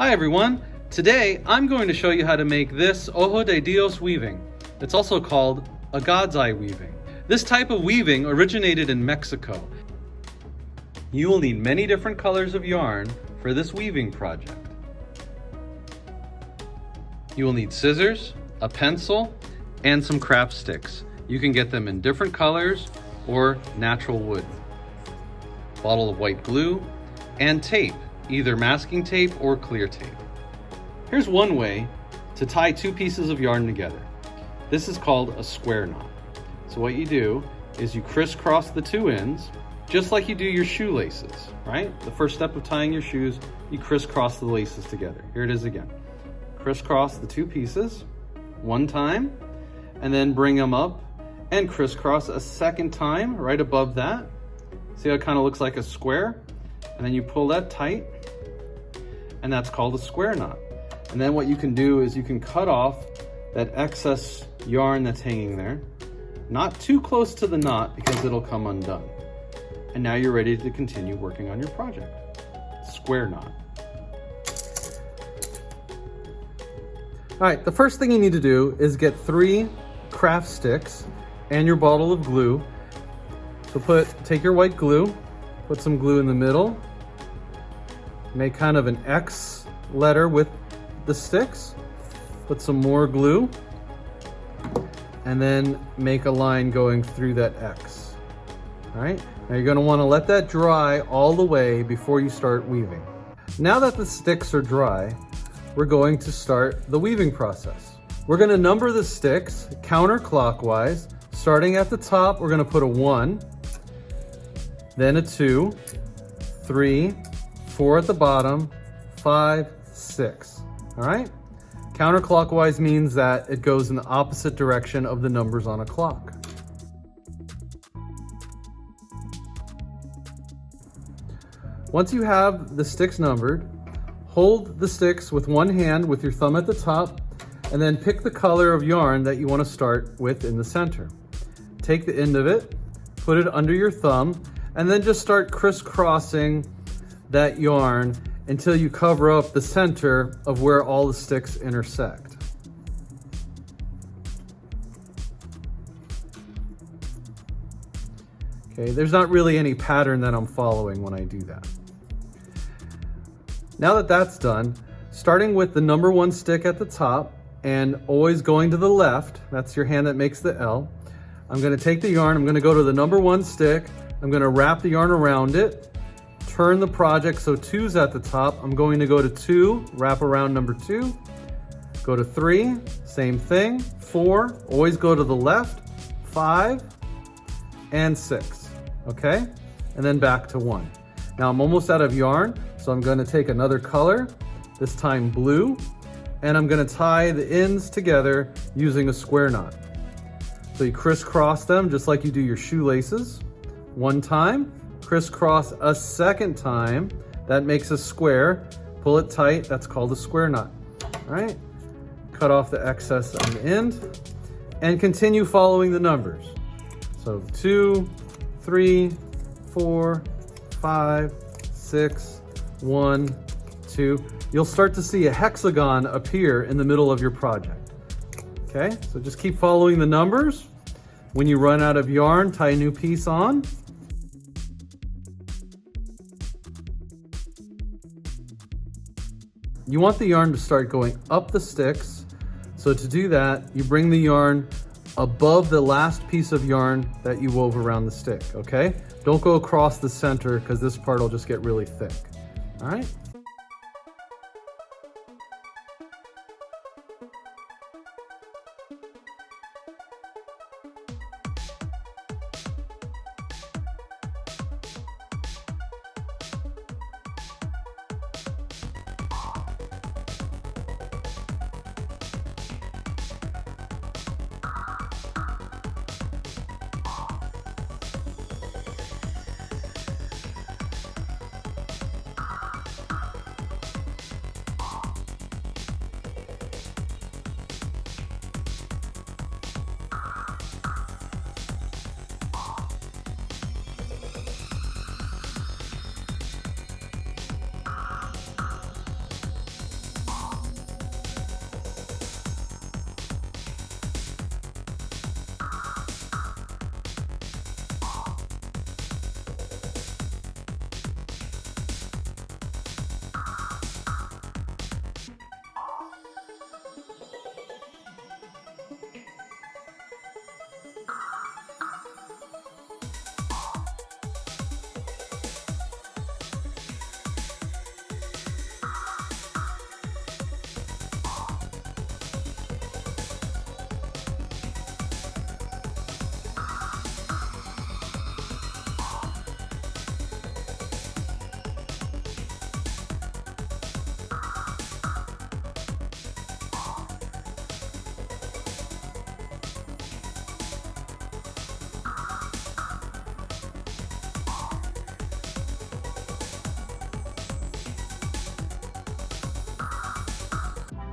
Hi everyone! Today I'm going to show you how to make this Ojo de Dios weaving. It's also called a God's Eye weaving. This type of weaving originated in Mexico. You will need many different colors of yarn for this weaving project. You will need scissors, a pencil, and some craft sticks. You can get them in different colors or natural wood. Bottle of white glue and tape, either masking tape or clear tape. Here's one way to tie two pieces of yarn together. This is called a square knot. So what you do is you crisscross the two ends, just like you do your shoelaces, right? The first step of tying your shoes, you crisscross the laces together. Here it is again. Crisscross the two pieces one time, and then bring them up and crisscross a second time right above that. See how it kind of looks like a square? And then you pull that tight, and that's called a square knot. And then what you can do is you can cut off that excess yarn that's hanging there, not too close to the knot because it'll come undone. And now you're ready to continue working on your project. Square knot. All right, the first thing you need to do is get 3 craft sticks and your bottle of glue. So take your white glue, put some glue in the middle, make kind of an X letter with the sticks, put some more glue, and then make a line going through that X. All right, now you're going to want to let that dry all the way before you start weaving. Now that the sticks are dry, we're going to start the weaving process. We're going to number the sticks counterclockwise. Starting at the top, we're going to put a 1, then a 2, 3, 4 at the bottom, 5, 6. All right? Counterclockwise means that it goes in the opposite direction of the numbers on a clock. Once you have the sticks numbered, hold the sticks with one hand with your thumb at the top, and then pick the color of yarn that you want to start with in the center. Take the end of it, put it under your thumb, and then just start crisscrossing that yarn until you cover up the center of where all the sticks intersect. Okay, there's not really any pattern that I'm following when I do that. Now that that's done, starting with the number 1 stick at the top and always going to the left, that's your hand that makes the L, I'm going to take the yarn, I'm going to go to the number 1 stick, I'm going to wrap the yarn around it, turn the project so 2's at the top. I'm going to go to 2, wrap around number 2, go to 3, same thing, 4, always go to the left, 5, and 6, okay? And then back to 1. Now I'm almost out of yarn, so I'm going to take another color, this time blue, and I'm going to tie the ends together using a square knot. So you crisscross them just like you do your shoelaces. One time, crisscross a second time, that makes a square. Pull it tight, that's called a square knot. All right, cut off the excess on the end and continue following the numbers. So 2, 3, 4, 5, 6, 1, 2. You'll start to see a hexagon appear in the middle of your project. Okay, so just keep following the numbers. When you run out of yarn, tie a new piece on. You want the yarn to start going up the sticks. So to do that, you bring the yarn above the last piece of yarn that you wove around the stick, okay? Don't go across the center because this part will just get really thick, all right?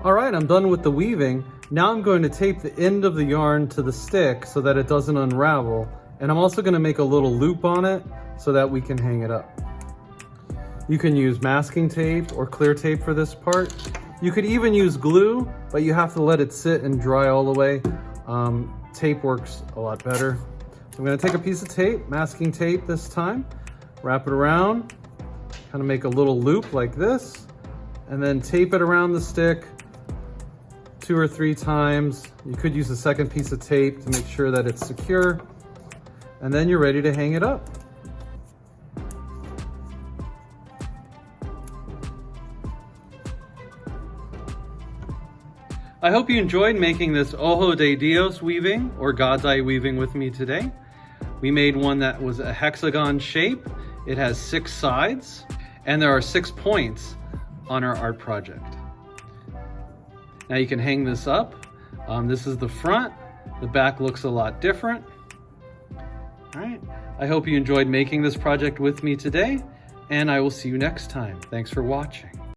All right, I'm done with the weaving. Now I'm going to tape the end of the yarn to the stick so that it doesn't unravel. And I'm also going to make a little loop on it so that we can hang it up. You can use masking tape or clear tape for this part. You could even use glue, but you have to let it sit and dry all the way. Tape works a lot better. So I'm going to take a piece of tape, masking tape this time, wrap it around, kind of make a little loop like this, and then tape it around the stick 2 or 3 times. You could use a second piece of tape to make sure that it's secure, and then you're ready to hang it up. I hope you enjoyed making this Ojo de Dios weaving, or God's Eye weaving, with me today. We made one that was a hexagon shape. It has 6 sides, and there are 6 points on our art project. Now you can hang this up. This is the front. The back looks a lot different. All right, I hope you enjoyed making this project with me today, and I will see you next time. Thanks for watching.